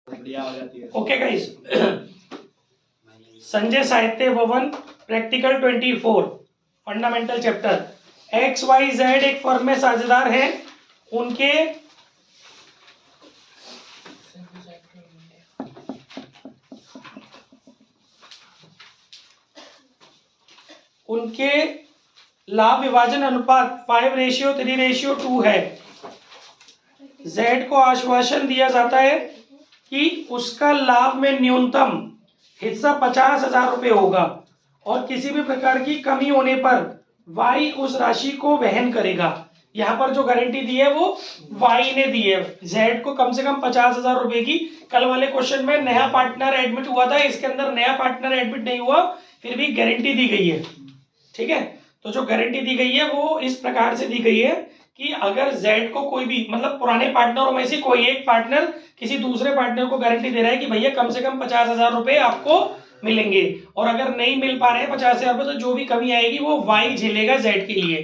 Okay guys, Sanjay Sahitya Bhawan practical 24 fundamental chapter X Y Z एक firm में साझेदार हैं। उनके लाभ विभाजन अनुपात 5:3:2 है। जेड को आश्वासन दिया जाता है कि उसका लाभ में न्यूनतम हिस्सा 50,000 रुपये होगा और किसी भी प्रकार की कमी होने पर वाई उस राशि को वहन करेगा। यहाँ पर जो गारंटी दी है वो वाई ने दी है जेड को कम से कम 50,000 रुपए की। कल वाले क्वेश्चन में नया पार्टनर एडमिट हुआ था, इसके अंदर नया पार्टनर एडमिट नहीं हुआ, फिर भी गारंटी दी गई है। ठीक है, तो जो गारंटी दी गई है वो इस प्रकार से दी गई है कि अगर जेड को कोई भी मतलब पुराने पार्टनरों में से कोई एक पार्टनर किसी दूसरे पार्टनर को गारंटी दे रहा है कि भैया कम से कम 50,000 रुपए आपको मिलेंगे, और अगर नहीं मिल पा रहे हैं 50,000 रुपए तो जो भी कमी आएगी वो वाई झेलेगा जेड के लिए।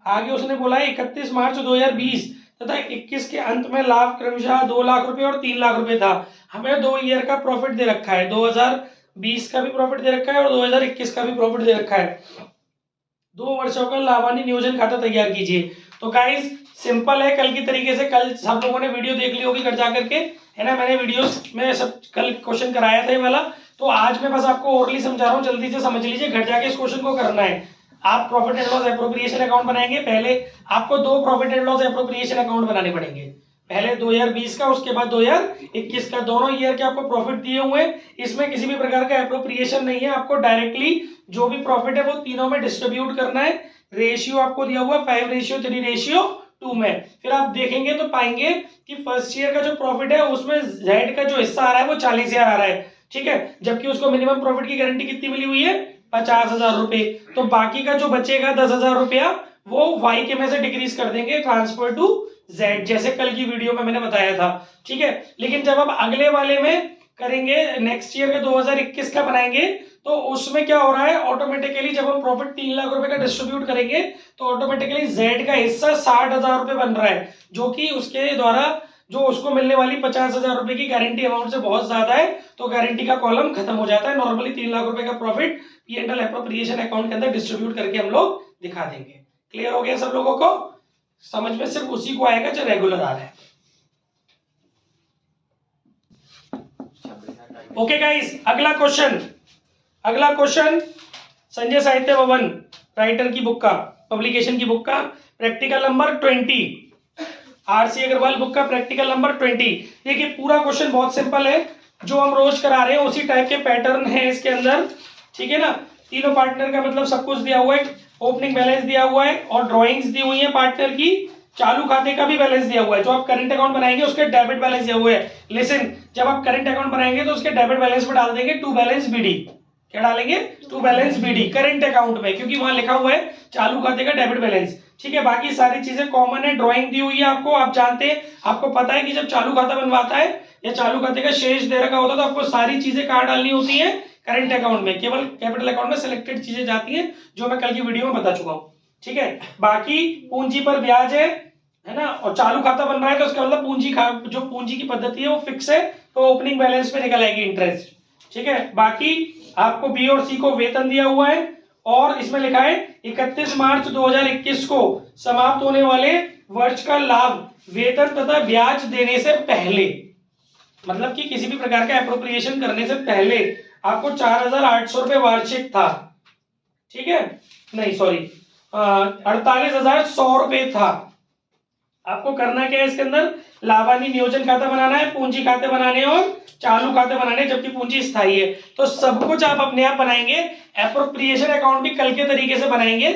आगे उसने बोला 31 मार्च 2020 तथा 21 के अंत में लाभ क्रमशः 2 लाख रुपए और 3 लाख रुपए था। हमें 2 ईयर का प्रॉफिट दे रखा है, 2020 का भी प्रॉफिट दे रखा है और 2021 का भी प्रॉफिट दे रखा है। 2 वर्षों का लाभानी नियोजन खाता तैयार कीजिए। तो गाइस सिंपल है, कल की तरीके से कल सब लोगों ने वीडियो देख ली होगी घर जाकर के, है ना। मैंने वीडियोस में सब कल क्वेश्चन कराया था ये वाला, तो आज मैं बस आपको ओरली समझा रहा हूँ, जल्दी से समझ लीजिए। घर जाके इस क्वेश्चन को करना है। आप profit and loss appropriation account बनाएंगे। पहले आपको 2 profit and loss appropriation account बनाने पड़ेंगे, पहले 2020 का, उसके बाद 2021 का। दोनों ईयर के आपको प्रॉफिट दिए हुए हैं, इसमें किसी भी प्रकार का एप्रोप्रिएशन नहीं है। आपको डायरेक्टली जो भी प्रॉफिट है वो तीनों में डिस्ट्रीब्यूट करना है। रेशियो आपको दिया हुआ 5:3:2 में। फिर आप देखेंगे तो पाएंगे कि फर्स्ट ईयर का जो प्रॉफिट है उसमें जेड का जो हिस्सा आ रहा है वो 40,000 आ रहा है। ठीक है, जबकि उसको मिनिमम प्रॉफिट की गारंटी कितनी मिली हुई है, 50,000 रुपए। तो बाकी का जो बचेगा 10,000 रुपया वो वाई के में से डिक्रीज कर देंगे, ट्रांसफर टू जेड, जैसे कल की वीडियो में मैंने बताया था। ठीक है, लेकिन जब आप अगले वाले में करेंगे, नेक्स्ट ईयर का 2021 का बनाएंगे, तो उसमें क्या हो रहा है, ऑटोमेटिकली जब हम प्रॉफिट 3 लाख रुपए का डिस्ट्रीब्यूट करेंगे तो ऑटोमेटिकली जेड का हिस्सा 60,000 रुपए बन रहा है, जो कि उसके द्वारा जो उसको मिलने वाली 50,000 रुपए की गारंटी अमाउंट से बहुत ज्यादा है, तो गारंटी का कॉलम खत्म हो जाता है। नॉर्मली 3 लाख रुपए का प्रॉफिट पी&एल एप्रोप्रिएशन अकाउंट के अंदर डिस्ट्रीब्यूट करके हम लोग दिखा देंगे। क्लियर हो गया सब लोगों को? समझ में सिर्फ उसी को आएगा जो रेगुलर आ रहा है। ओके गाइस, अगला क्वेश्चन संजय साहित्य भवन राइटर की बुक का, पब्लिकेशन की बुक का practical number 20, RC Agarwal book का प्रैक्टिकल नंबर 20। देखिए पूरा क्वेश्चन बहुत सिंपल है, जो हम रोज करा रहे हैं उसी टाइप के पैटर्न है इसके अंदर। ठीक है ना, तीनों पार्टनर का मतलब सब कुछ दिया हुआ है, ओपनिंग बैलेंस दिया हुआ है और ड्रॉइंग्स दी हुई है पार्टनर की, चालू खाते का भी बैलेंस दिया हुआ है। जो आप करंट अकाउंट बनाएंगे उसके डेबिट बैलेंस दिया हुआ है। लिसन, जब आप करंट अकाउंट बनाएंगे तो उसके डेबिट बैलेंस में डाल देंगे टू बैलेंस बीडी। क्या डालेंगे? To balance BD current account में, क्योंकि वहां लिखा हुआ है चालू खाते का डेबिट बैलेंस। ठीक है, बाकी सारी चीजें कॉमन है। ड्राइंग दी हुई है आपको, आप जानते हैं, आपको पता है कि जब चालू खाता बनवाता है या चालू खाते का शेष दे रखा होता है तो आपको सारी चीजें कहां डालनी होती है, करंट अकाउंट में। केवल कैपिटल अकाउंट में सिलेक्टेड चीजें जाती हैं, जो मैं कल की वीडियो में बता चुका हूं। ठीक है, बाकी पूंजी पर ब्याज है ना, और चालू खाता बन रहा है तो उसका मतलब जो पूंजी की पद्धति है वो फिक्स है, तो ओपनिंग बैलेंस में निकल आएगी इंटरेस्ट। ठीक है, बाकी आपको बी और सी को वेतन दिया हुआ है और इसमें लिखा है 31 मार्च 2021 को समाप्त होने वाले वर्ष का लाभ वेतन तथा ब्याज देने से पहले, मतलब कि किसी भी प्रकार का एप्रोप्रिएशन करने से पहले आपको 4,800 रुपए वार्षिक था। ठीक है, नहीं सॉरी 48,100 रुपए था। आपको करना क्या है इसके अंदर, लाभानी नियोजन खाता बनाना है, पूंजी खाते बनाने और चालू खाते बनाने, जबकि पूंजी स्थायी है। तो सब कुछ आप अपने आप बनाएंगे। एप्रोप्रिएशन अकाउंट भी कल के तरीके से बनाएंगे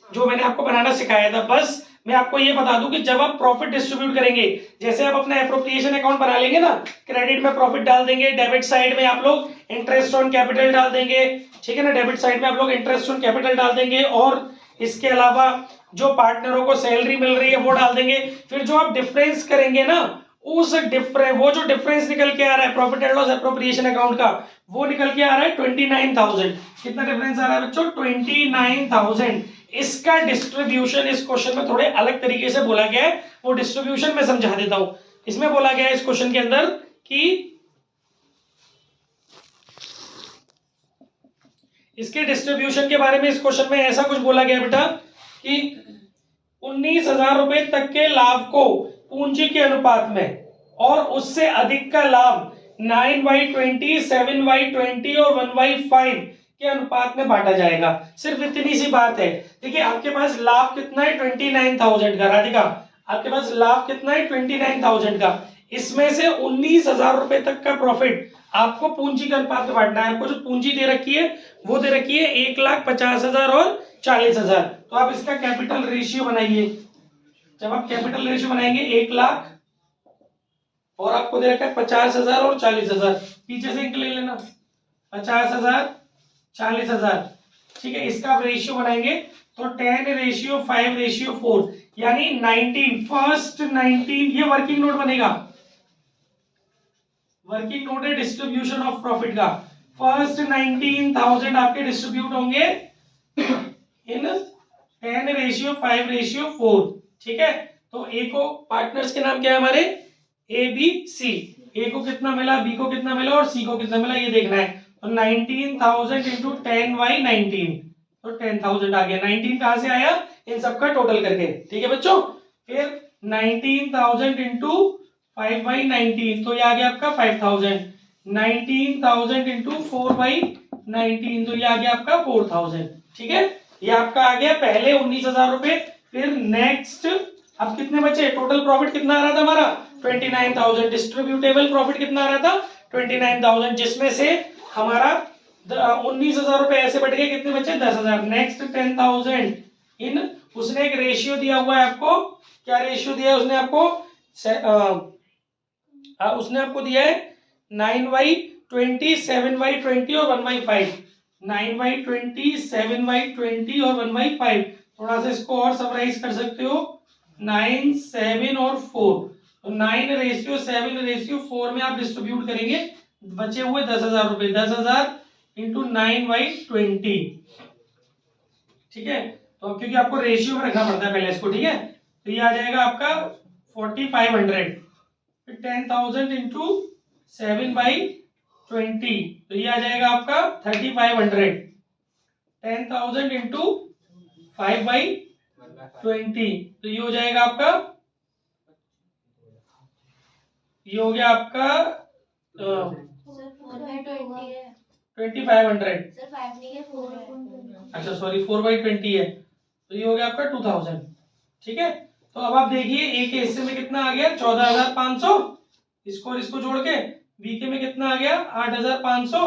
जो मैंने आपको बनाना सिखाया था। बस मैं आपको ये बता दूं कि जब आप प्रॉफिट डिस्ट्रीब्यूट करेंगे, जैसे आप अपना एप्रोप्रिएशन अकाउंट बना लेंगे ना, क्रेडिट में प्रॉफिट डाल देंगे, डेबिट साइड में आप लोग इंटरेस्ट ऑन कैपिटल डाल देंगे। ठीक है ना, डेबिट साइड में आप लोग इंटरेस्ट ऑन कैपिटल डाल देंगे और इसके अलावा जो पार्टनरों को सैलरी मिल रही है वो डाल देंगे। फिर जो आप डिफरेंस करेंगे ना, वो जो डिफरेंस निकल के आ रहा है profit and loss appropriation account का, वो निकल के आ रहा है 29,000। कितना डिफरेंस आ रहा है बच्चों? 29,000। इसका डिस्ट्रीब्यूशन इस क्वेश्चन में थोड़े अलग तरीके से बोला गया है, वो डिस्ट्रीब्यूशन में समझा देता हूं। इसमें बोला गया है इस क्वेश्चन के अंदर कि इसके डिस्ट्रीब्यूशन के बारे में इस क्वेश्चन में ऐसा कुछ बोला गया बेटा कि 19,000 रुपए तक के लाभ को पूंजी के अनुपात में और उससे अधिक का लाभ 9/20, 7/20 और 1/5 के अनुपात में बांटा जाएगा। सिर्फ इतनी सी बात है। देखिए आपके पास लाभ कितना है 29,000 का। राधिका आपके पास लाभ कितना है 29,000 का। इसमें से 19,000 रुपए तक का प्रॉफिट आपको पूंजी के अनुपात में बांटना है। आपको जो पूंजी दे रखी है वो दे रखी है 1,50,000 और 40,000। तो आप इसका कैपिटल रेशियो बनाइए। जब आप कैपिटल रेशियो बनाएंगे 1 लाख और आपको दे रखा है 50,000 और 40,000, पीछे से ले लेना 50,000 40,000। ठीक है, इसका आप रेशियो बनाएंगे तो 10:5:4 यानी 19 फर्स्ट 19 ये वर्किंग नोट बनेगा। वर्किंग नोट है डिस्ट्रीब्यूशन ऑफ प्रॉफिट का। फर्स्ट 19,000 आपके डिस्ट्रीब्यूट होंगे इन 10:5:4। ठीक है, तो ए को पार्टनर्स के नाम क्या है हमारे ए बी सी। ए को कितना मिला, बी को कितना मिला और सी को कितना मिला ये देखना है। तो 19,000 इंटू 10/19 तो 10,000 आ गया। 19 कहां से आया इन सबका टोटल करके। ठीक है बच्चों, फिर 19,000 इंटू 5/19 तो ये आ गया आपका 5,000। 19,000 इंटू 4/19 तो ये आ गया आपका 4,000। ठीक है, ये आपका आ गया पहले 19,000 रुपए। फिर नेक्स्ट अब कितने बचे, टोटल प्रॉफिट कितना आ रहा था हमारा 29,000। डिस्ट्रीब्यूटेबल प्रॉफिट कितना आ रहा था 29,000, जिसमें से हमारा 19,000 रुपए ऐसे बढ़ गए, कितने बचे 10,000। नेक्स्ट 10,000 इन उसने एक रेशियो दिया हुआ है आपको। क्या रेशियो दिया है उसने आपको, उसने आपको दिया है 9/20, 7/20 और 1/5। 9/20, 7/20 और 1/5। थोड़ा सा इसको और समराइज कर सकते हो 9, 7 और 4। तो 9:7:4 में आप डिस्ट्रीब्यूट करेंगे, बचे हुए 10,000 रुपए। 10,000 इंटू 9/20। ठीक है, तो क्योंकि आपको रेशियो में रखना पड़ता है पहले इसको। ठीक है, तो ये आ जाएगा आपका 4,500। 10,000 इंटू 7/20 तो ये आ जाएगा आपका 3,500। 10,000 इंटू 5/20 तो ये हो जाएगा आपका, ये हो गया आपका 2,500। अच्छा सॉरी 4/20 है तो ये हो गया आपका 2,000। ठीक है, तो अब आप देखिए ए के हिस्से में कितना आ गया 14,500। इसको और इसको जोड़ के बी के में कितना आ गया 8,500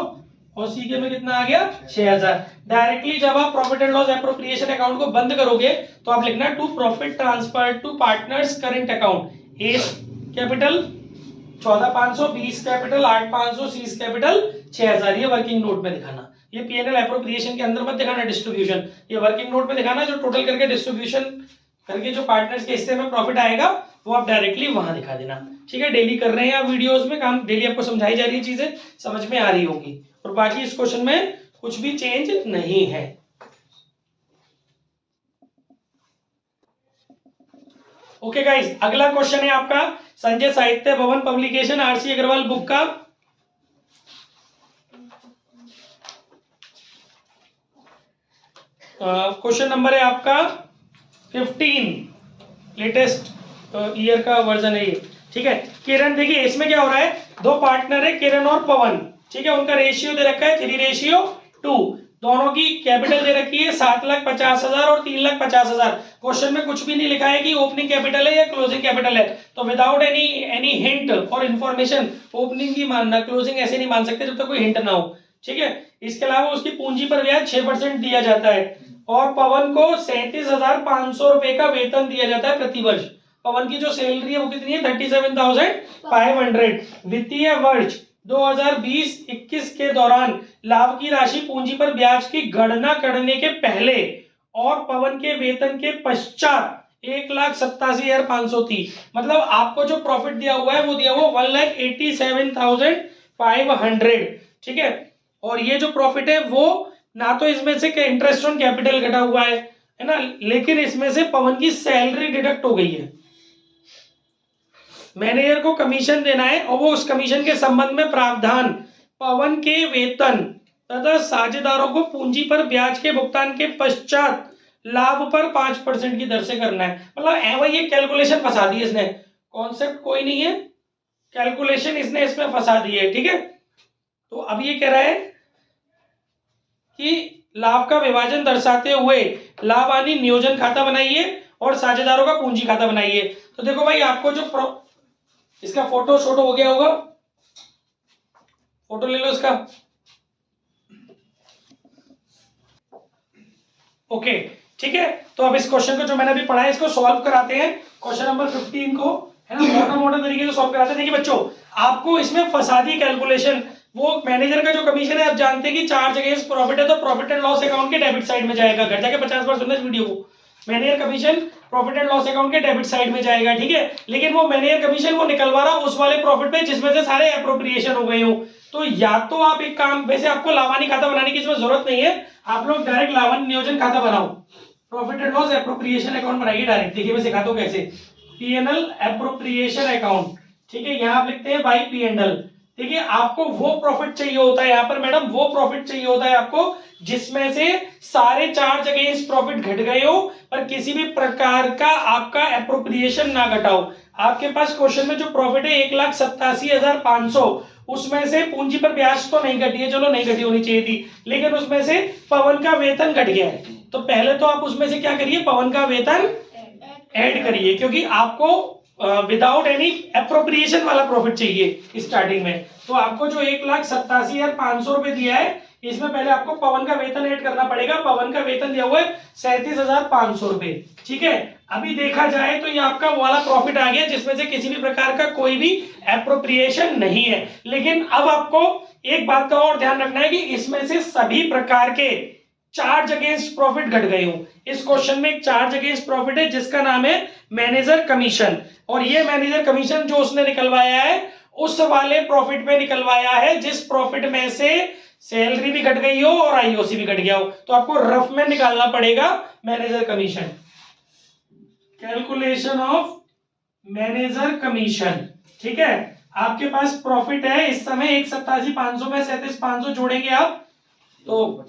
और सी के में कितना आ गया 6,000। डायरेक्टली जब आप profit and loss appropriation account को बंद करोगे तो आप लिखना to profit transfer to partners current account. A capital 14,500, B capital 8,500, C capital 6,000। ये वर्किंग नोट में दिखाना, ये पीएनएल एप्रोप्रिएशन के अंदर मत दिखाना डिस्ट्रीब्यूशन, ये वर्किंग नोट में दिखाना। जो टोटल करके डिस्ट्रीब्यूशन करके जो पार्टनर्स के हिस्से में प्रॉफिट आएगा वो आप डायरेक्टली वहां दिखा देना। ठीक है, डेली कर रहे हैं आप वीडियोस में काम, डेली आपको समझाई जा रही है, चीजें समझ में आ रही होगी। और बाकी इस क्वेश्चन में कुछ भी चेंज नहीं है। ओके गाइस, अगला क्वेश्चन है आपका संजय साहित्य भवन पब्लिकेशन आरसी अग्रवाल बुक का क्वेश्चन नंबर है आपका 15, लेटेस्ट ईयर का वर्जन है ये। ठीक है, किरण देखिए इसमें क्या हो रहा है, दो पार्टनर है किरण और पवन। ठीक है, उनका रेशियो दे रखा है 3:2। दोनों की कैपिटल दे रखी है 7,50,000 और 3,50,000। क्वेश्चन में कुछ भी नहीं लिखा है कि ओपनिंग कैपिटल है या क्लोजिंग कैपिटल है। तो विदाउट एनी हिंट और इन्फॉर्मेशन ओपनिंग की मानना, क्लोजिंग ऐसे नहीं मान सकते जब तक कोई हिंट ना हो। ठीक है, इसके अलावा उसकी पूंजी पर ब्याज 6% दिया जाता है और पवन को 37,500 रुपए का वेतन दिया जाता है प्रति वर्ष। पवन की जो सैलरी है वो कितनी है 37,500। वित्तीय वर्ष 2020-21 के दौरान लाभ की राशि पूंजी पर ब्याज की गणना करने के पहले और पवन के वेतन के पश्चात 1,87,500 थी। मतलब आपको जो प्रॉफिट दिया हुआ है वो दिया हुआ 1,87,500। ठीक है, और ये जो प्रॉफिट है वो ना तो इसमें से इंटरेस्ट ऑन कैपिटल घटा हुआ है ना, लेकिन इसमें से पवन की सैलरी डिडक्ट हो गई है। मैनेजर को कमीशन देना है और वो उस कमीशन के संबंध में प्रावधान पवन के वेतन तथा साझेदारों को पूंजी पर ब्याज के भुगतान के पश्चात लाभ पर 5% की दर से करना है। मतलब वही ये कैलकुलेशन फंसा दी इसने, कॉन्सेप्ट कोई नहीं है, कैलकुलेशन इसने इसमें फंसा दी है। ठीक है, तो अब ये कह रहा है कि लाभ का विभाजन दर्शाते हुए लाभ हानि नियोजन खाता बनाइए और साझेदारों का पूंजी खाता बनाइए। तो देखो भाई, आपको जो इसका फोटो शोटो हो गया होगा, फोटो ले लो इसका। ओके, ठीक है, तो अब इस क्वेश्चन को जो मैंने अभी पढ़ा है इसको सॉल्व कराते हैं। क्वेश्चन नंबर 15 को है ना मोटा मोटा तरीके से सॉल्व कराते हैं। देखिए बच्चों, आपको इसमें फंसा दी कैलकुलेशन। वो मैनेजर का जो कमीशन है, आप जानते हैं कि चार्ज अगेंस्ट प्रॉफिट है, तो प्रॉफिट एंड लॉस अकाउंट के डेबिट साइड में जाएगा। घर जाके 50 बार सुनना इस वीडियो को। Manager commission profit and loss account के डेबिट साइड में जाएगा। ठीक है, लेकिन वो मैनेजर कमीशन वो निकलवा रहा उस वाले प्रॉफिट पे जिसमें से सारे एप्रोप्रिएशन हो गए हो। तो या तो आप एक काम, वैसे आपको लाभानी खाता बनाने की इसमें जरूरत नहीं है, आप लोग डायरेक्ट लाभानी नियोजन खाता बनाओ, profit and loss appropriation account बनाइए डायरेक्ट। देखिए मैं सिखाता हूं कैसे, पीएनएल एप्रोप्रिएशन अकाउंट। ठीक है, यहां आप लिखते हैं बाई पीएनएल। देखिए आपको वो प्रॉफिट चाहिए होता है यहाँ पर मैडम, वो प्रॉफिट चाहिए होता है आपको जिसमें से सारे चार्ज अगेंस्ट प्रॉफिट घट गए हो पर किसी भी प्रकार का आपका एप्रोप्रिएशन ना घटाओ। आपके पास क्वेश्चन में जो प्रॉफिट है 1,87,500, उसमें से पूंजी पर ब्याज तो नहीं घटी है, चलो नहीं घटी होनी चाहिए थी, लेकिन उसमें से पवन का वेतन घट गया है। तो पहले तो आप उसमें से क्या करिए, पवन का वेतन ऐड करिए, क्योंकि आपको विदाउट एनी एप्रोप्रिएशन वाला प्रॉफिट चाहिए स्टार्टिंग में। तो आपको जो 1,87,500 रुपए दिया है, इसमें पहले आपको पवन का वेतन ऐड करना पड़ेगा। पवन का वेतन दिया हुआ है 37,500 रुपए। ठीक है, अभी देखा जाए तो ये आपका वाला प्रॉफिट आ गया जिसमें से किसी भी प्रकार का कोई भी एप्रोप्रिएशन नहीं है। लेकिन अब आपको एक बात का और ध्यान रखना है कि इसमें से सभी प्रकार के चार्ज अगेंस्ट प्रॉफिट घट गए हो। इस क्वेश्चन में एक चार्ज अगेंस्ट प्रॉफिट है जिसका नाम है मैनेजर कमीशन, और ये मैनेजर कमीशन जो उसने निकलवाया है उस वाले प्रॉफिट पे निकलवाया है जिस प्रॉफिट में से सैलरी भी घट गई हो और आईओसी भी घट गया हो। तो आपको रफ में निकालना पड़ेगा manager commission, calculation of manager commission. ठीक है, आपके पास प्रॉफिट है इस समय 1,87,500 में 37,500 जोड़ेंगे आप तो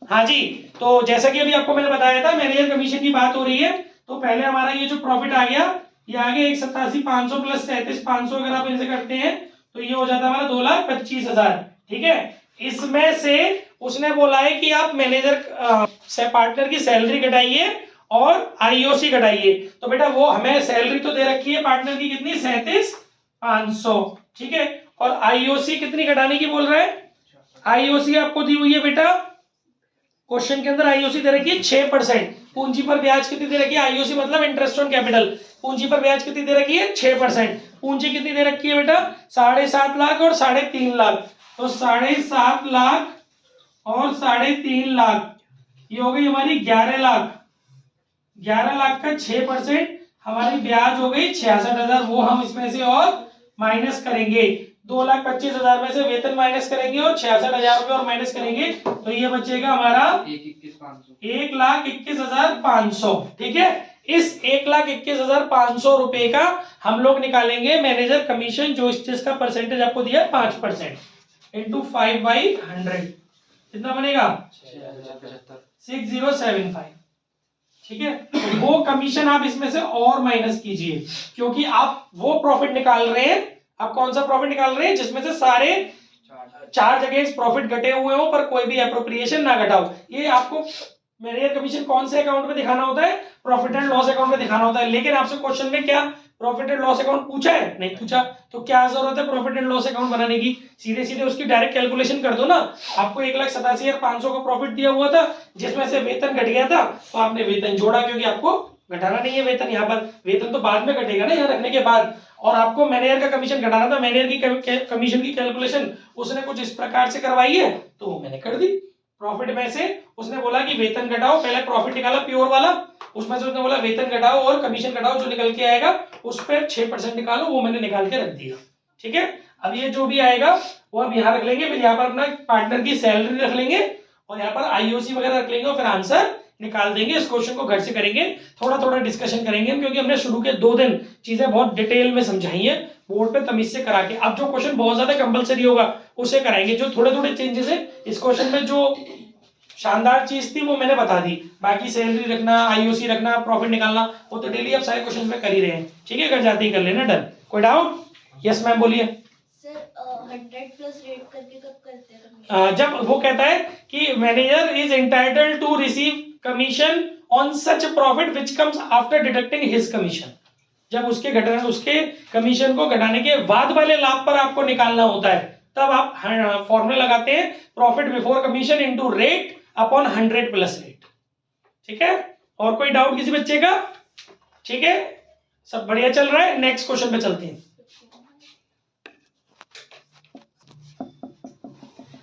हाँ जी, तो जैसा कि अभी आपको मैंने बताया था मैनेजर कमीशन की बात हो रही है। तो पहले हमारा ये जो प्रॉफिट आ गया, ये आ गया 1,87,500 प्लस 37,500, अगर आप इनसे करते हैं तो ये हो जाता है हमारा 2,25,000। ठीक है, इसमें से उसने बोला है कि आप मैनेजर से पार्टनर की सैलरी घटाइए और आईओसी घटाइए। तो बेटा वो हमें सैलरी तो दे रखी है पार्टनर की कितनी, 37,500। ठीक है, और आईओसी कितनी घटाने की बोल रहे हैं, आईओसी आपको दी हुई है बेटा क्वेश्चन के अंदर, आईओसी दे रखी है 6%। पूंजी पर ब्याज कितनी दे रखी है, आईओसी मतलब इंटरेस्ट ऑन कैपिटल, पूंजी पर ब्याज कितनी दे रखी है 6%। पूंजी कितनी दे रखी है बेटा 7.5 लाख और 3.5 लाख, तो 7.5 लाख और 3.5 लाख, ये हो गई हमारी 11 लाख। 11 लाख का 6% हमारी ब्याज हो गई 66,000, वो हम इसमें से और माइनस करेंगे। 2,25,000 में से वेतन माइनस करेंगे और 66,000 रुपए और माइनस करेंगे, तो ये बचेगा हमारा 1,21,500। ठीक है, इस 1,21,500 रुपए का हम लोग निकालेंगे मैनेजर कमीशन, जो जिसका परसेंटेज आपको दिया है 5% इंटू 5/100, कितना बनेगा 6075। ठीक है, तो वो कमीशन आप इसमें से और माइनस कीजिए, क्योंकि आप वो प्रॉफिट निकाल रहे हैं। आप कौन सा प्रॉफिट निकाल रहे हैं जिसमें से सारे चार्ज अगेंस्ट प्रॉफिट घटे हुए हो पर कोई भी एप्रोप्रिएशन ना घटाओ। ये आपको मैनेजर कमीशन कौन से अकाउंट में दिखाना होता है, प्रॉफिट एंड लॉस अकाउंट में दिखाना होता है। लेकिन आपसे क्वेश्चन में क्या प्रॉफिट एंड लॉस अकाउंट पूछा है, नहीं पूछा, तो क्या जरूरत है प्रॉफिट एंड लॉस अकाउंट बनाने की, सीधे सीधे उसकी डायरेक्ट कैलकुलेशन कर दो ना। आपको 1,87,500 का प्रॉफिट दिया हुआ था जिसमें से वेतन घट गया था, तो आपने वेतन जोड़ा, क्योंकि आपको घटाना नहीं है वेतन, यहाँ पर वेतन तो बाद में घटेगा ना यहाँ रखने के बाद। और आपको मैनेजर का कमीशन घटाना था, मैनेजर की कमीशन की कैलकुलेशन उसने कुछ इस प्रकार से करवाई है तो मैंने कर दी। प्रॉफिट में से उसने बोला कि वेतन घटाओ, पहले प्रॉफिट निकाला प्योर वाला, उसमें से उसने बोला वेतन घटाओ और कमीशन घटाओ, जो निकल के आएगा उस पर 6% निकालो, वो मैंने निकाल के रख दिया। ठीक है, अब ये जो भी आएगा वो अब यहाँ रख लेंगे, फिर यहाँ पर अपना पार्टनर की सैलरी रख लेंगे और यहाँ पर आईओसी वगैरह रख लेंगे और फिर आंसर निकाल देंगे। इस क्वेश्चन को घर से करेंगे, थोड़ा थोड़ा डिस्कशन करेंगे हम, क्योंकि हमने शुरू के 2 दिन चीजें बहुत डिटेल में समझाई है बोर्ड पे तमीज से करा के। अब जो क्वेश्चन बहुत ज्यादा कंपलसरी होगा उसे कराएंगे। जो थोड़े थोड़े चेंजेस है इस क्वेश्चन में, जो शानदार चीज थी वो मैंने बता दी। बाकी सैलरी रखना, आईओसी रखना, प्रॉफिट निकालना, वो तो डेली आप सारे क्वेश्चन में कर ही रहे हैं। ठीक है, घर जाते ही कर लेना। डन, कोई डाउट? यस मैम बोलिए। 100 प्लस रेट करके कब करते हैं? जब वो कहता है कि manager is entitled to receive commission on such profit which comes after deducting his commission. जब उसके कमीशन को घटाने के बाद वाले लाभ पर आपको निकालना होता है, तब आप फॉर्मूला लगाते हैं profit before commission into rate upon 100 plus rate. ठीक है, और कोई डाउट किसी बच्चे का? ठीक है, सब बढ़िया चल रहा है। नेक्स्ट क्वेश्चन पे चलते हैं।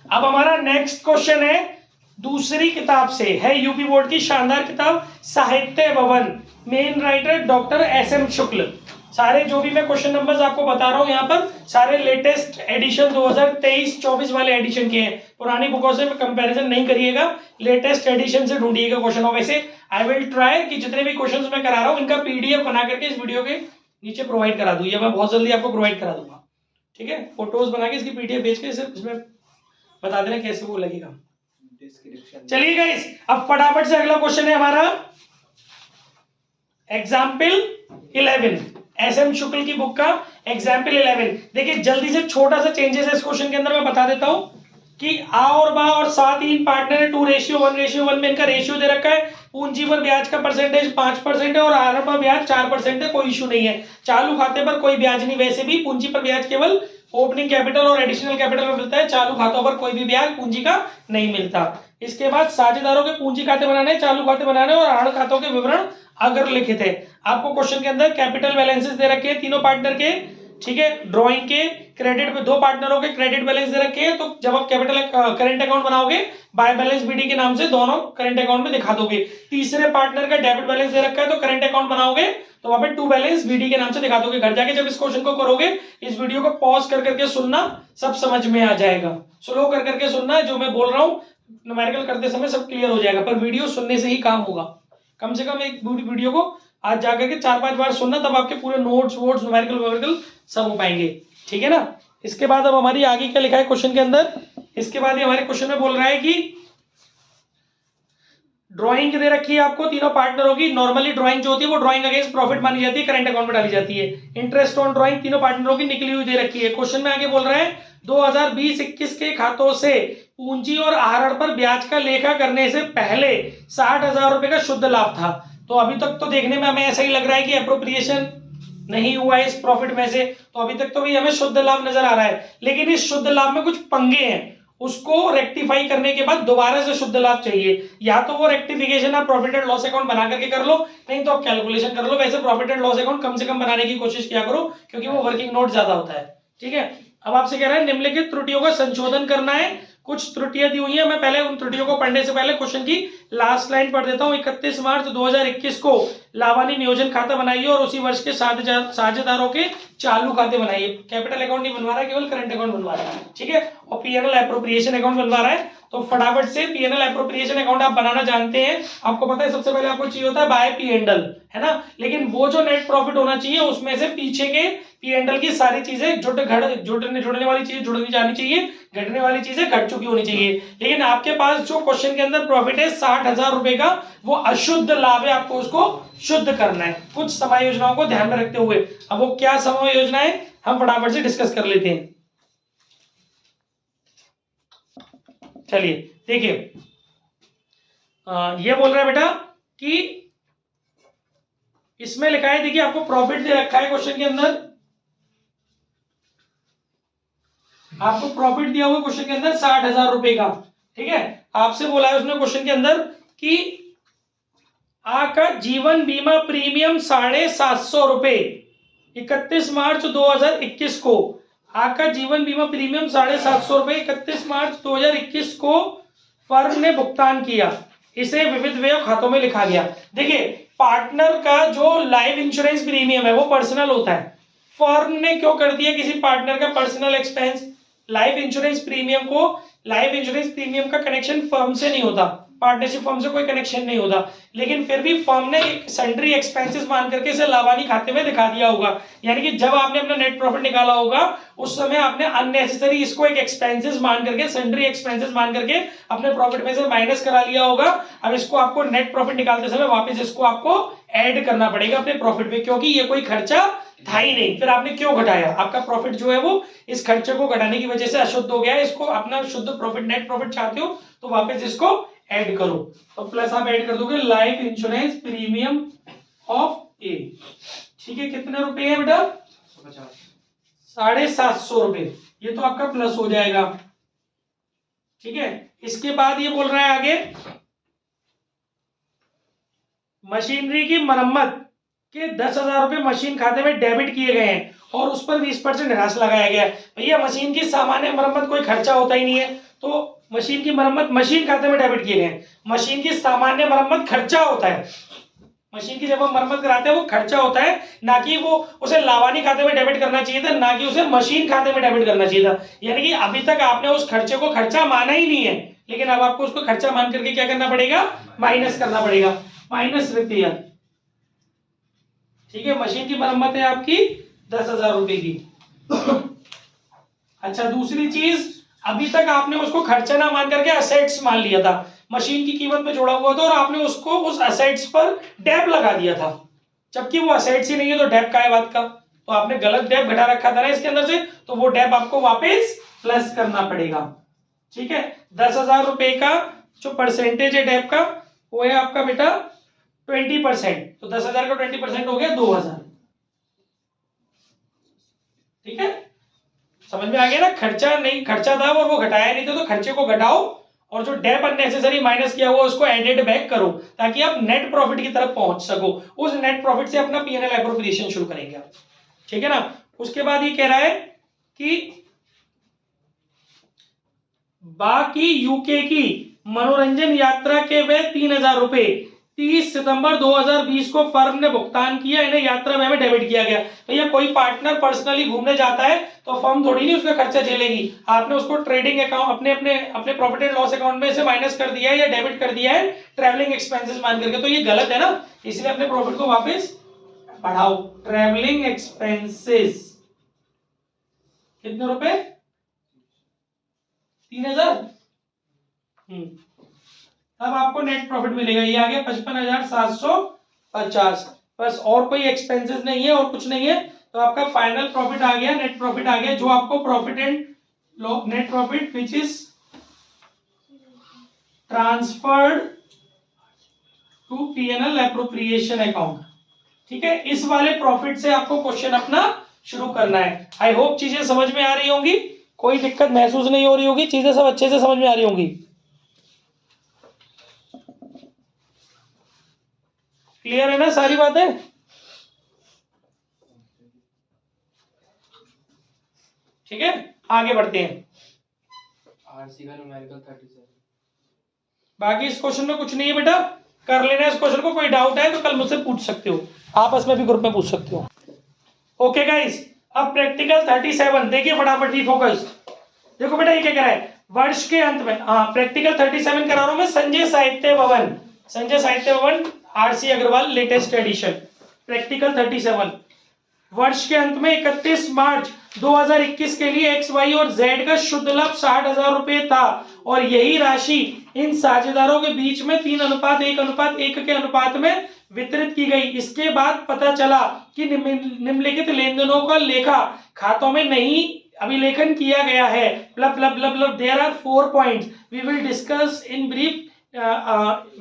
अब हमारा नेक्स्ट क्वेश्चन है दूसरी किताब से, है यूपी बोर्ड की शानदार किताब साहित्य भवन, मेन राइटर डॉक्टर एसएम शुक्ल। सारे जो भी मैं क्वेश्चन नंबर्स आपको बता रहा हूं यहाँ पर, सारे लेटेस्ट एडिशन 2023-24 वाले एडिशन के हैं। पुरानी बुकों से कंपैरिजन नहीं करिएगा, लेटेस्ट एडिशन से ढूंढिएगा क्वेश्चन। और वैसे आई विल ट्राई कि जितने भी क्वेश्चंस मैं करा रहा हूँ इनका पीडीएफ बना करके इस वीडियो के नीचे प्रोवाइड करा दूँ, या मैं बहुत जल्दी आपको प्रोवाइड करा दूंगा। ठीक है, फोटोज बना के इसकी पीडीएफ भेज के सिर्फ इसमें बता देना कैसे वो लगेगा। चलिए गाइस, अब फटाफट से अगला क्वेश्चन है हमारा एग्जाम्पल 11, एसएम शुक्ल की बुक का एग्जाम्पल 11। देखिए जल्दी से छोटा सा चेंजेस है इस क्वेश्चन के अंदर, मैं बता देता हूं कि आ और बा और सा 3 पार्टनर है, 2:1:1 में इनका रेशियो दे रखा है। पूंजी पर ब्याज का परसेंटेज 5% है और आर पर ब्याज 4% है, कोई इशू नहीं है। चालू खाते पर कोई ब्याज नहीं, वैसे भी पूंजी पर ब्याज केवल ओपनिंग कैपिटल और एडिशनल कैपिटल में मिलता है, चालू खातों पर कोई भी ब्याज पूंजी का नहीं मिलता। इसके बाद साझेदारों के पूंजी खाते बनाने, चालू खाते बनाने और ऋण खातों के विवरण अगर लिखित है। आपको क्वेश्चन के अंदर कैपिटल बैलेंसेस दे रखे हैं तीनों पार्टनर के, ठीक है, ड्राइंग के, क्रेडिट पे 2 पार्टनरों के क्रेडिट बैलेंस दे रखे हैं। तो जब आप कैपिटल करंट अकाउंट बनाओगे बाय बैलेंस बीडी के नाम से दोनों करंट अकाउंट में दिखा दोगे। तीसरे पार्टनर का डेबिट बैलेंस दे रखा है, तो करंट अकाउंट बनाओगे तो वहां पे टू बैलेंस बीडी के नाम से दिखा दोगे। घर जाके जब इस क्वेश्चन को करोगे इस वीडियो को पॉज कर करके सुनना, सब समझ में आ जाएगा। स्लो कर करके सुनना, जो मैं बोल रहा हूँ न्यूमेरिकल करते समय सब क्लियर हो जाएगा, पर वीडियो सुनने से ही काम होगा। कम से कम एक वीडियो को आज जाकर के 4-5 बार सुनना, तब आपके पूरे नोट्स वोट्स न्यूमेरिकल सब हो पाएंगे। ठीक है ना। इसके बाद अब हमारी आगे क्या लिखा है क्वेश्चन के अंदर, इसके बाद ये हमारे क्वेश्चन में बोल रहा है कि ड्राइंग दे रखी है आपको तीनों पार्टनरों की। नॉर्मली ड्राइंग जो होती है वो ड्राइंग अगेंस्ट प्रॉफिट मानी जाती है, करंट अकाउंट में डाली जाती है। इंटरेस्ट ऑन ड्राइंग तीनों पार्टनरों की निकली हुई दे रखी है। क्वेश्चन में आगे बोल रहे हैं 2020-21 के खातों से पूंजी और आहरण पर ब्याज का लेखा करने से पहले 60,000 रुपए का शुद्ध लाभ था। तो अभी तक तो देखने में हमें ऐसा ही लग रहा है कि एप्रोप्रिएशन नहीं हुआ है इस प्रॉफिट में से, तो अभी तक तो भी हमें शुद्ध लाभ नजर आ रहा है। लेकिन इस शुद्ध लाभ में कुछ पंगे हैं, उसको रेक्टिफाई करने के बाद दोबारा से शुद्ध लाभ चाहिए। या तो वो रेक्टिफिकेशन आप प्रॉफिट एंड लॉस अकाउंट बना करके कर लो, नहीं तो आप कैलकुलेशन कर लो। वैसे प्रॉफिट एंड लॉस अकाउंट कम से कम बनाने की कोशिश किया करो, क्योंकि वो वर्किंग नोट ज्यादा होता है। ठीक है, अब आपसे कह रहा है निम्नलिखित त्रुटियों का संशोधन करना है। कुछ त्रुटियां दी हुई है, मैं पहले उन त्रुटियों को पढ़ने से पहले क्वेश्चन की लास्ट लाइन पढ़ देता हूं। 31 मार्च 2021 को लाभानी नियोजन खाता बनाइए और उसी वर्ष के साझेदारों के चालू खाते बनाइए। कैपिटल अकाउंट नहीं बनवा रहा है, केवल करंट अकाउंट बनवा रहा है। ठीक है, और पीएनएल एप्रोप्रिएशन अकाउंट बनवा रहा है। तो फटाफट से पीएनएल एप्रोप्रिएशन अकाउंट आप बनाना जानते हैं, आपको पता है सबसे पहले आपको चाहिए होता है बाय पीएनएल, है ना। लेकिन वो जो नेट प्रॉफिट होना चाहिए उसमें से पीछे के पीएनएल की सारी चीजें जुड़ने वाली चीजें जुड़नी जानी चाहिए, घटने वाली चीजें घट चुकी होनी चाहिए। लेकिन आपके पास जो क्वेश्चन के अंदर प्रॉफिट है 60,000 रुपए का, वो अशुद्ध लाभ है, आपको उसको शुद्ध करना है कुछ समय योजनाओं को ध्यान में रखते हुए। अब वो क्या समय योजना है हम फटाफट से डिस्कस कर लेते हैं। चलिए देखिए, ये बोल रहा है बेटा कि इसमें लिखा है, देखिए आपको प्रॉफिट दे रखा है क्वेश्चन के अंदर, आपको प्रॉफिट दिया हुआ क्वेश्चन के अंदर 60,000 रुपए का। ठीक है, आपसे बोला है उसने क्वेश्चन के अंदर कि आ का जीवन बीमा प्रीमियम 750 रुपए 31 मार्च 2021 को, आ का जीवन बीमा प्रीमियम 750 रुपए 31 मार्च 2021 को फर्म ने भुगतान किया। इसे विविध व्यय खातों में लिखा गया। देखिए पार्टनर का जो लाइफ इंश्योरेंस प्रीमियम है वो पर्सनल होता है। फर्म ने क्यों कर दिया किसी पार्टनर का personal expense? Life insurance premium का कनेक्शन फर्म से नहीं होता, पार्टनरशिप फर्म से कोई कनेक्शन नहीं होता, लेकिन फिर भी फर्म ने एक सन्ड्री एक्सपेंसेस मान करके इसे लावानी खाते में दिखा दिया होगा। यानी कि जब आपने अपना नेट प्रॉफिट निकाला होगा उस समय आपने अननेसेसरी इसको एक एक्सपेंसेस मान करके, सन्ड्री एक्सपेंसेस मान करके अपने प्रॉफिट में से माइनस करा लिया होगा। अब इसको आपको नेट प्रॉफिट निकालते समय वापस इसको आपको ऐड करना पड़ेगा अपने प्रॉफिट में, क्योंकि ये कोई खर्चा था ही नहीं। फिर आपने क्यों घटाया? आपका प्रॉफिट जो है वो इस खर्चे को घटाने की वजह से अशुद्ध हो गया है। इसको अपना शुद्ध प्रॉफिट, नेट प्रॉफिट चाहते हो तो वापस इसको ऐड करो, तो प्लस आप ऐड कर दोगे लाइफ इंश्योरेंस प्रीमियम ऑफ ए। ठीक है, कितने रुपए है बेटा? 750 रुपए। ये तो आपका प्लस हो जाएगा। ठीक है, इसके बाद ये बोल रहा है आगे, मशीनरी की मरम्मत के 10,000 रुपए मशीन खाते में डेबिट किए गए हैं और उस पर 20% ह्रास लगाया गया है। भैया मशीन की सामान्य मरम्मत कोई खर्चा होता ही नहीं है, तो मशीन की मरम्मत मशीन खाते में डेबिट किए गए हैं। मशीन की सामान्य मरम्मत खर्चा होता है। मशीन की जब हम मरम्मत कराते हैं वो खर्चा होता है, ना कि वो उसे लावानी खाते में डेबिट करना चाहिए था, ना कि उसे मशीन खाते में डेबिट करना चाहिए था। यानी कि अभी तक आपने उस खर्चे को खर्चा माना ही नहीं है, लेकिन अब आपको उसको खर्चा मान करके क्या करना पड़ेगा? माइनस करना पड़ेगा, माइनस रिपेयर। ठीक है, मशीन की मरम्मत है आपकी 10,000 रुपए की। अच्छा, दूसरी चीज, अभी तक आपने उसको खर्चा ना मान करके असेट्स मान लिया था, मशीन की कीमत में जोड़ा हुआ था और आपने उसको उस असेट्स पर डेप लगा दिया था, जबकि वो असेट्स ही नहीं है, तो डेप का है बात का? तो आपने गलत डेप घटा रखा था ना इसके अंदर से, तो वो डेप आपको वापस प्लस करना पड़ेगा। ठीक है, 10,000 रुपए का जो परसेंटेज है डेप का वो है आपका बेटा 20%, तो 10,000 का 20% हो गया 2,000। ठीक है, समझ में आ गया ना? खर्चा नहीं, खर्चा था और वो घटाया नहीं था, तो खर्चे को घटाओ और जो डेप अननेसेसरी माइनस किया हुआ उसको एडेड बैक करो, ताकि आप नेट प्रॉफिट की तरफ पहुंच सको। उस नेट प्रॉफिट से अपना पीएनएल एप्रोप्रिएशन शुरू करेंगे आप। ठीक है ना? उसके बाद ये कह रहा है कि बाकी यूके की मनोरंजन यात्रा के वे 3,000 रुपए 30 सितंबर 2020 को फर्म ने भुगतान किया, इन्हें यात्रा में डेबिट किया गया। भैया कोई पार्टनर पर्सनली घूमने जाता है तो फर्म थोड़ी नहीं उसका खर्चा झेलेगी। आपने उसको ट्रेडिंग अकाउंट, अपने अपने अपने प्रॉफिट एंड लॉस अकाउंट में से माइनस कर दिया है या डेबिट कर दिया है ट्रैवलिंग एक्सपेंसेस मान करके, तो ये गलत है ना? इसलिए अपने प्रॉफिट को वापस बढ़ाओ। ट्रैवलिंग एक्सपेंसेस कितने रुपए? 3,000। अब आपको नेट प्रॉफिट मिलेगा, ये आ गया 55,750। बस और कोई एक्सपेंसेस नहीं है और कुछ नहीं है, तो आपका फाइनल प्रॉफिट आ गया, नेट प्रॉफिट आ गया, जो आपको profit and net profit which is transferred to PNL appropriation account. ठीक है, इस वाले प्रॉफिट से आपको क्वेश्चन अपना शुरू करना है। आई होप चीजें समझ में आ रही होंगी, कोई दिक्कत महसूस नहीं हो रही होगी, चीजें सब अच्छे से समझ में आ रही होंगी। क्लियर है ना सारी बातें? ठीक है, आगे बढ़ते हैं। आरसी का न्यूमेरिकल 37। बाकी इस क्वेश्चन में कुछ नहीं है बेटा, कर लेना इस क्वेश्चन को। कोई डाउट है तो कल मुझसे पूछ सकते हो, आपस में भी ग्रुप में पूछ सकते हो। ओके गाइस, अब प्रैक्टिकल 37 देखिए फटाफट, ही फोकस्ड। देखो बेटा ये क्या कह रहा है, वर्ष के अंत में, प्रैक्टिकल 37 करा रहा हूं मैं, संजय साहित्य भवन, Sanjay Sahitya Bhawan RC Agarwal latest edition. Practical 37, वर्ष के अंत में 31 मार्च 2021 के लिए एक्स, वाई और जेड का शुद्ध लाभ 60,000 रुपए था और यही राशि इन साझेदारों के बीच में 3:1:1 के अनुपात में वितरित की गई। इसके बाद पता चला कि निम्नलिखित लेनदेनों का लेखा खातों में नहीं अभिलेखन किया गया है। There are 4 points we will discuss in brief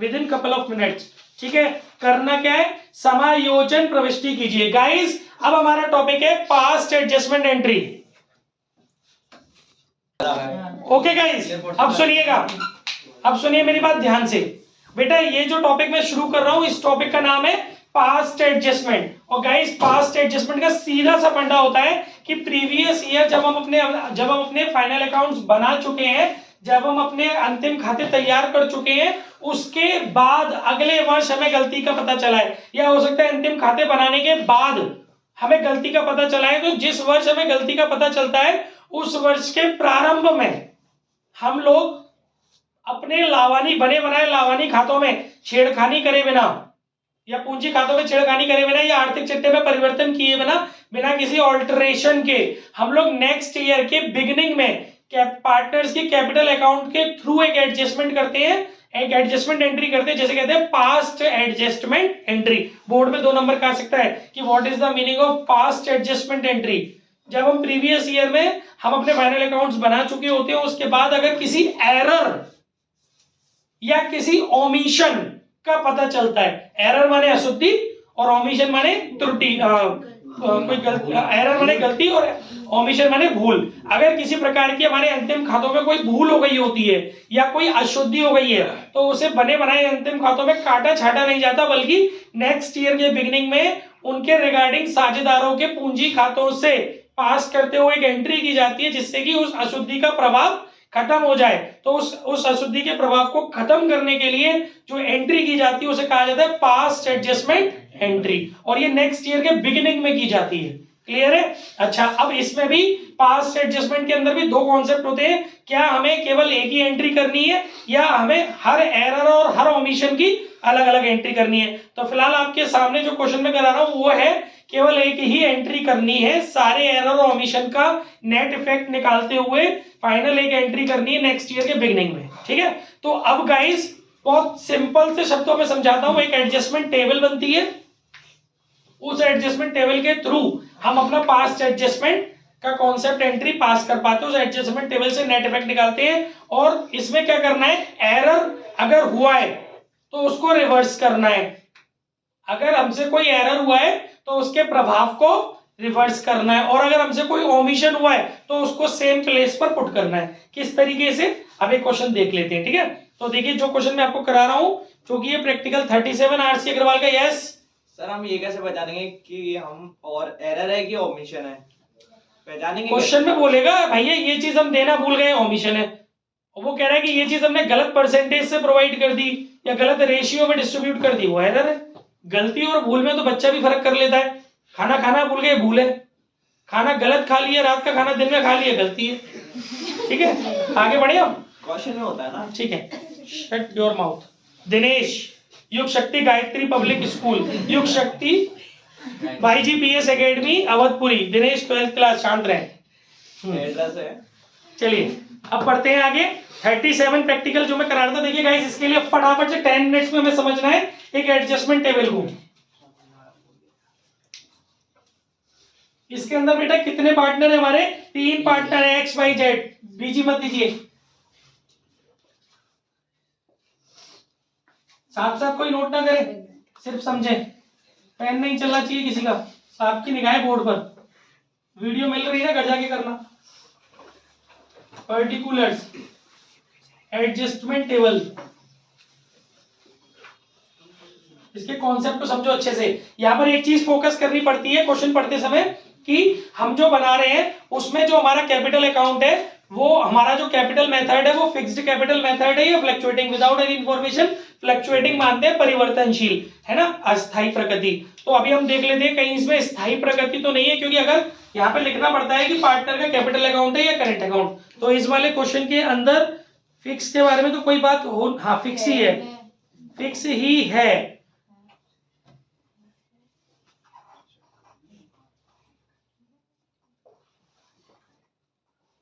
within couple of minutes. ठीक है, करना क्या है, समायोजन प्रविष्टि कीजिए। गाइस अब हमारा टॉपिक है past adjustment entry. Okay guys, अब सुनिएगा, अब सुनिए मेरी बात ध्यान से। बेटा ये जो टॉपिक मैं शुरू कर रहा हूं, इस टॉपिक का नाम है पास्ट एडजस्टमेंट। और गाइस पास्ट एडजस्टमेंट का सीधा सा फंडा होता है कि प्रीवियस ईयर जब हम अपने फाइनल अकाउंट्स बना चुके हैं, जब हम अपने अंतिम खाते तैयार कर चुके हैं, उसके बाद अगले वर्ष हमें गलती का पता चला है, या हो सकता है अंतिम खाते बनाने के बाद हमें गलती का पता चला है, तो जिस वर्ष हमें गलती का पता चलता है उस वर्ष के प्रारंभ में हम लोग अपने लावानी बने बनाए लावानी खातों में छेड़खानी करे बिना या पूंजी खातों में छेड़खानी करे बिना या आर्थिक चिट्ठे में परिवर्तन किए बिना बिना किसी ऑल्टरेशन के हम लोग नेक्स्ट ईयर के बिगिनिंग में पार्टनर्स की कैपिटल अकाउंट के थ्रू एक एडजस्टमेंट करते हैं, एक एडजस्टमेंट एंट्री करते हैं, जैसे कहते हैं पास्ट एडजस्टमेंट एंट्री। बोर्ड में 2 नंबर का आ सकता है कि what is the meaning of past adjustment entry. जब हम प्रीवियस ईयर में हम अपने फाइनल अकाउंट्स बना चुके होते हैं, उसके बाद अगर किसी एरर या किसी ओमिशन का पता चलता है, एरर माने अशुद्धि और ओमिशन माने त्रुटि, कोई गलती, एरर माने गलती और ओमिशन माने भूल। अगर किसी प्रकार की हमारे अंतिम खातों में कोई भूल हो गई होती है या कोई अशुद्धि हो गई है तो उसे बने बनाए अंतिम खातों में काटा छाटा नहीं जाता, बल्कि नेक्स्ट ईयर के बिगिनिंग में उनके रिगार्डिंग साझेदारों के पूंजी खातों से पास करते हुए एक एंट्री की जाती है, जिससे कि उस अशुद्धि का प्रभाव खत्म हो जाए। तो उस अशुद्धि के प्रभाव को खत्म करने के लिए जो एंट्री की जाती है उसे कहा जाता है पास्ट एडजस्टमेंट एंट्री, और ये नेक्स्ट ईयर के बिगिनिंग में की जाती है। क्लियर है? अच्छा, अब इसमें भी पास्ट एडजस्टमेंट के अंदर भी 2 कॉन्सेप्ट होते हैं। क्या हमें केवल एक ही एंट्री करनी है या हमें हर एरर और हर ओमिशन की अलग अलग एंट्री करनी है? तो फिलहाल आपके सामने जो क्वेश्चन में करा रहा हूं वो है केवल एक ही एंट्री करनी है, सारे एरर और ओमिशन का नेट इफेक्ट निकालते हुए फाइनल एक एंट्री करनी है नेक्स्ट ईयर के बिगिनिंग में। ठीक है, तो अब गाइस बहुत सिंपल से शब्दों में समझाता हूं। एक एडजस्टमेंट टेबल बनती है, उस एडजस्टमेंट टेबल के थ्रू हम अपना पास्ट एडजस्टमेंट का कॉन्सेप्ट एंट्री पास कर पाते हैं, उस एडजस्टमेंट टेबल से नेट इफेक्ट निकालते हैं। और इसमें क्या करना है, एरर अगर हुआ है तो उसको रिवर्स करना है। अगर हमसे कोई एरर हुआ है तो उसके प्रभाव को रिवर्स करना है, और अगर हमसे कोई ओमिशन हुआ है तो उसको सेम प्लेस पर पुट करना है। किस तरीके से, अब एक क्वेश्चन देख लेते हैं। ठीक है, तो देखिए जो क्वेश्चन मैं आपको करा रहा हूं, क्योंकि ये प्रैक्टिकल 37 आरसी अग्रवाल का। यस सर, हम ये कैसे पहचानेंगे कि हम और एरर है कि ओमिशन है? पहचानेंगे क्वेश्चन में बोलेगा भैया ये चीज हम देना भूल गए, ओमिशन है, और वो कह रहा है कि ये चीज हमने गलत परसेंटेज से प्रोवाइड कर दी या गलत रेशियो में डिस्ट्रीब्यूट कर दी, वो एरर है। गलती और भूल में तो बच्चा भी फर्क कर लेता है। खाना खाना भूल गए, भूल है। खाना गलत खा लिया, रात का खाना दिन में खा लिया, गलती है। ठीक है, आगे बढ़े हम। क्वेश्चन में होता है ना। ठीक है, शट योर माउथ। दिनेश, युग शक्ति गायत्री पब्लिक स्कूल, युग शक्ति भाई ji PS academy Avadhpuri. Dinesh 12th class, शांत रहे। एड्रेस है। चलिए अब पढ़ते हैं आगे। 37 प्रैक्टिकल जो मैं करा रहा था, देखिए गाइस इसके लिए फटाफट से 10 मिनट्स में हमें समझना है एक एडजस्टमेंट टेबल को। इसके अंदर बेटा कितने पार्टनर है हमारे? 3 पार्टनर है, एक्स वाई जेड। बीजी मत दीजिए, साथ साथ कोई नोट ना करे, सिर्फ समझे। पेन नहीं चलना चाहिए किसी का, साहब की निगाहें बोर्ड पर। वीडियो मिल रही है ना, घर जाके करना। पर्टिकुलर्स, एडजस्टमेंट टेबल, इसके कॉन्सेप्ट को समझो अच्छे से। यहां पर एक चीज फोकस करनी पड़ती है क्वेश्चन पढ़ते समय कि हम जो बना रहे हैं उसमें जो हमारा कैपिटल अकाउंट है, वो हमारा जो कैपिटल मेथड है वो फिक्स्ड कैपिटल मेथड है या fluctuating without any information. Fluctuating मानते हैं परिवर्तनशील, है ना, अस्थायी प्रकृति। तो अभी हम देख लेते हैं कहीं इसमें स्थायी प्रकृति तो नहीं है, क्योंकि अगर यहाँ पे लिखना पड़ता है कि पार्टनर का कैपिटल अकाउंट है या करेंट अकाउंट, तो इस वाले क्वेश्चन के अंदर फिक्स के बारे में तो कोई बात हो, हाँ फिक्स ही है, फिक्स ही है।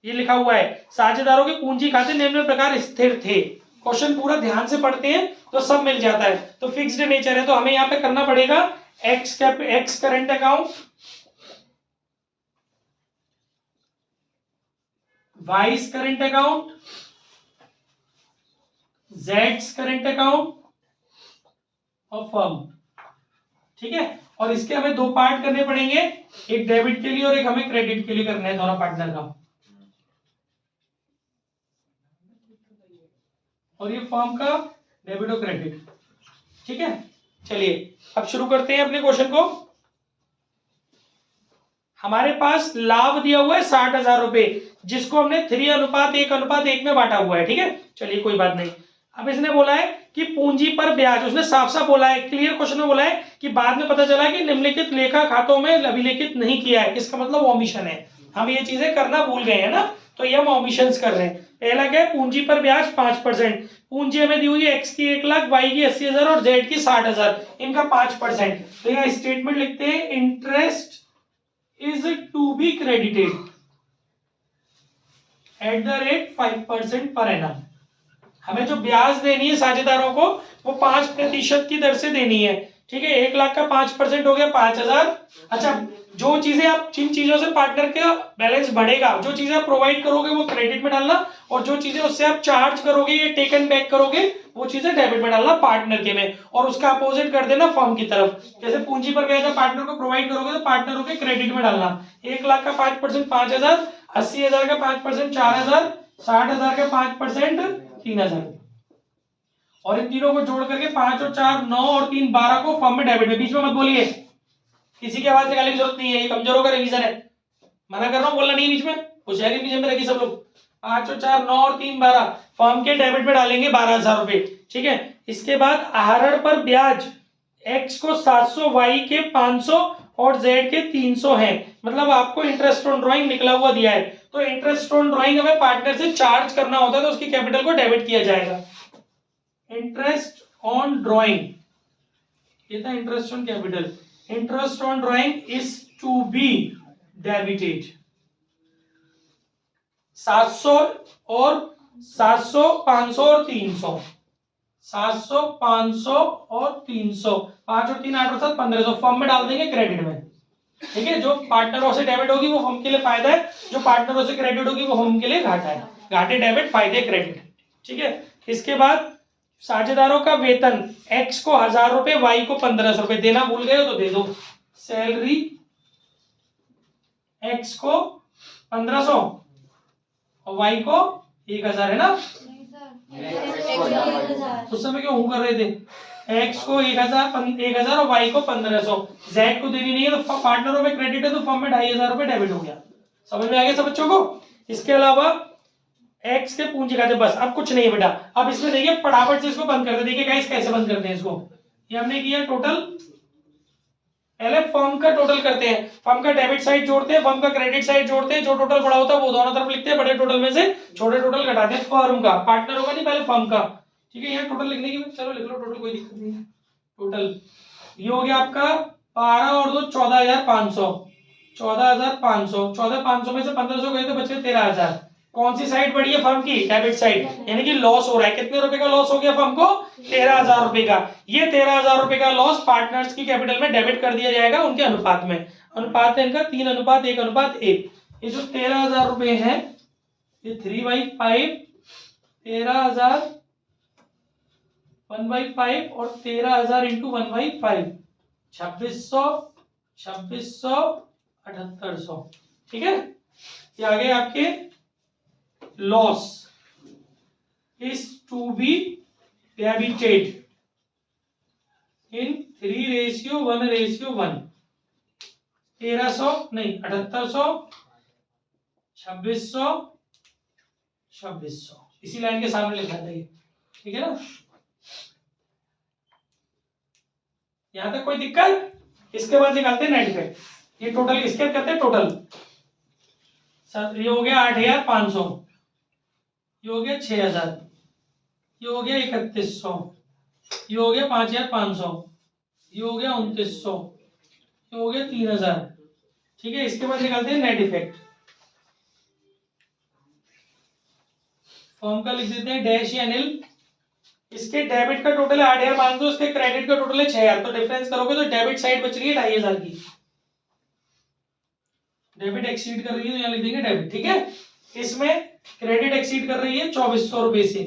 ये लिखा हुआ है साझेदारों के पूंजी खाते निम्न प्रकार स्थिर थे। क्वेश्चन पूरा ध्यान से पढ़ते हैं तो सब मिल जाता है। तो फिक्स्ड नेचर है तो हमें यहाँ पे करना पड़ेगा x current account, vice current account, Jades current account और फर्म। ठीक है, और इसके हमें 2 पार्ट करने पड़ेंगे, एक डेबिट के लिए और एक हमें क्रेडिट के लिए करना है, दोनों पार्टनर का। और ये फर्म का डेबिट और क्रेडिट। ठीक है, चलिए अब शुरू करते हैं अपने क्वेश्चन को। हमारे पास लाभ दिया हुआ है 60,000 रुपए, जिसको हमने 3:1:1 में बांटा हुआ है। ठीक है, चलिए कोई बात नहीं। अब इसने बोला है कि पूंजी पर ब्याज, उसने साफ साफ बोला है, क्लियर क्वेश्चन में बोला है कि बाद में पता चला कि निम्नलिखित लेखा खातों में अभिलेखित नहीं किया है, इसका मतलब ओमिशन है। हम ये चीजें करना भूल गए हैं ना, तो ये हम ओमिशंस कर रहे हैं। पहला क्या है, पूंजी पर ब्याज 5%। पूंजी हमें दी हुई है x की 1 लाख, y की 80,000 और z की 60,000, इनका 5%। तो यहाँ स्टेटमेंट लिखते हैं interest is to be credited at the rate 5% per annum. हमें जो ब्याज देनी है साझेदारों को वो 5% की दर से देनी है। ठीक है, 1 लाख का 5% हो गया 5,000। अच्छा, जो चीजें आप, जिन चीजों से पार्टनर का बैलेंस बढ़ेगा, जो चीजें आप प्रोवाइड करोगे वो क्रेडिट में डालना, और जो चीजें उससे आप चार्ज करोगे या टेकन बैक करोगे वो चीजें डेबिट में डालना पार्टनर के में, और उसका अपोजिट कर देना फर्म की तरफ। जैसे पूंजी पर ब्याज पार्टनर को प्रोवाइड करोगे तो पार्टनरों के क्रेडिट में डालना। 1 लाख का 5% 5,000, 80,000 का 5% 4,000, 60,000 का 5% 3,000, और इन तीनों को जोड़ करके 5 और 4 9 और 3 12 को फॉर्म में डेबिट में। बीच में मत बोलिए, किसी की आवाज निकालने की जरूरत नहीं है, ये कमजोरों का रिवीजन है, मना कर रहा हूं, बोलना नहीं बीच में, होशियारी पीछे में रखी सब लोग। 5 और 4 9 और 3 12 फॉर्म के डेबिट में डालेंगे 12,000 रुपए। ठीक है, इसके बाद आहरण पर ब्याज x को 700, y के 500 और z के 300 है। मतलब आपको इंटरेस्ट ऑन ड्राइंग निकला हुआ दिया है, तो इंटरेस्ट ऑन ड्राइंग हमें पार्टनर से चार्ज करना होता है, तो उसकी कैपिटल को डेबिट किया जाएगा। इंटरेस्ट ऑन ड्राइंग, ये था interest on capital. Interest on drawing is to be debited 700 और 700, 500 और 300, 700, 500 और 300, 5 और 3 8 और 7 1500 फर्म में डाल देंगे क्रेडिट में। ठीक है, जो पार्टनरों से डेबिट होगी वो फर्म के लिए फायदा है, जो पार्टनरों से क्रेडिट होगी वो फर्म के लिए घाटा है। घाटे डेबिट, फायदे क्रेडिट। ठीक है, इसके बाद साझेदारों का वेतन x को 1,000 रुपए, y को 1,500 रुपए। देना भूल गए हो तो दे दो। सैलरी x को 1,500 और y को 1,000 है ना। उस समय क्यों कर रहे थे, x को 1,000 और y को 1,500, z को देनी नहीं है तो पार्टनरों में क्रेडिट है तो फर्म में 2,500 रुपए डेबिट हो गया। समझ में आ गया सब बच्चों को। इसके अलावा x के पूंजी खाते, बस अब कुछ नहीं बेटा। अब इसमें देखिए फटाफट से इसको बंद कर दे। देखिए गाइस कैसे बंद करते हैं इसको, ये हमने किया टोटल। पहले फर्म का टोटल करते हैं, फर्म का डेबिट साइड जोड़ते हैं, फर्म का क्रेडिट साइड जोड़ते हैं, जो टोटल बड़ा होता है वो दोनों तरफ लिखते हैं, बड़े टोटल में से छोटे टोटल घटाते हैं फर्म का, पार्टनरों का नहीं, पहले फर्म का। ठीक है, यहाँ टोटल लिखने की, चलो लिख लो टोटल, कोई दिक्कत नहीं है। टोटल ये हो गया आपका 12 और 2 14,500, 14,500, 14,500 में से 1,500 गए तो बचे 13,000। कौन सी साइड बढ़ी है फर्म की, डेबिट साइड, यानी कि लॉस हो रहा है। कितने रुपए का लॉस हो गया फर्म को, 13,000 रुपए का। ये 13,000 रुपए का लॉस पार्टनर्स की कैपिटल में डेबिट कर दिया जाएगा उनके अनुपात में। अनुपात है इनका 3:1:1। ये जो 13,000 रुपए है ये 3/5, 13,000 1/5 और 13,000 इंटू 1/5, 2,600, 2,600, 7,800। ठीक है, ये आ गए आपके loss is to be debited in 3:1:1। 1,300 नहीं 7,800, 2,600, 2,600 इसी लाइन के सामने लिखा था ये। ठीक है ना, यहां तक कोई दिक्कत। इसके बाद निकालते हैं नेट इफेक्ट। ये टोटल इसके करते हैं टोटल। ये हो गया 8,500, ये हो गया 6,000, ये हो गया 3,100, ये हो गया 5,500, ये हो गया 2,900, ये हो गया 3,000। ठीक है, इसके बाद निकालते हैं नेट इफेक्ट। फॉर्म का लिख देते हैं डैश या नील। इसके डेबिट का टोटल है 8,500, इसके क्रेडिट का टोटल है 6,000। तो डिफरेंस करोगे तो डेबिट साइड बच रही है 2,500 की। डेबिट एक्सीड कर रही है तो यहाँ लिख देंगे डेबिट। ठीक है, इसमें क्रेडिट एक्सीड कर रही है 2,400 रुपए से।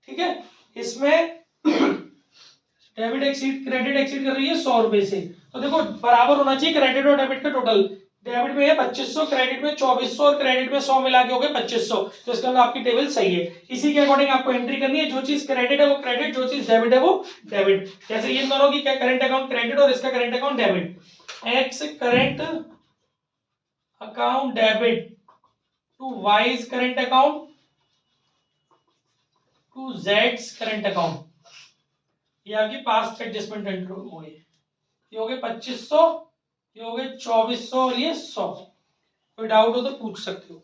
ठीक है, इसमें डेबिट एक्सीड, क्रेडिट एक्सीड कर रही है 100 रुपए से। तो देखो बराबर होना चाहिए क्रेडिट और डेबिट का टोटल। डेबिट में है 2,500, क्रेडिट में 2,400 और क्रेडिट में 100 मिला के हो गए 2,500। तो इसका मतलब आपकी टेबल सही है। इसी के अकॉर्डिंग आपको एंट्री करनी है, जो चीज क्रेडिट है वो क्रेडिट, जो चीज डेबिट है वो डेबिट। जैसे ये दोनों की करंट अकाउंट क्रेडिट और इसका current account debit. X current account debit to Y's current account to Z's current account। ये आपकी पास्ट एडजस्टमेंट एंट्री हो गई। ये हो गए 2,500, ये हो गए 2,400 और ये 100। कोई डाउट हो तो पूछ सकते हो।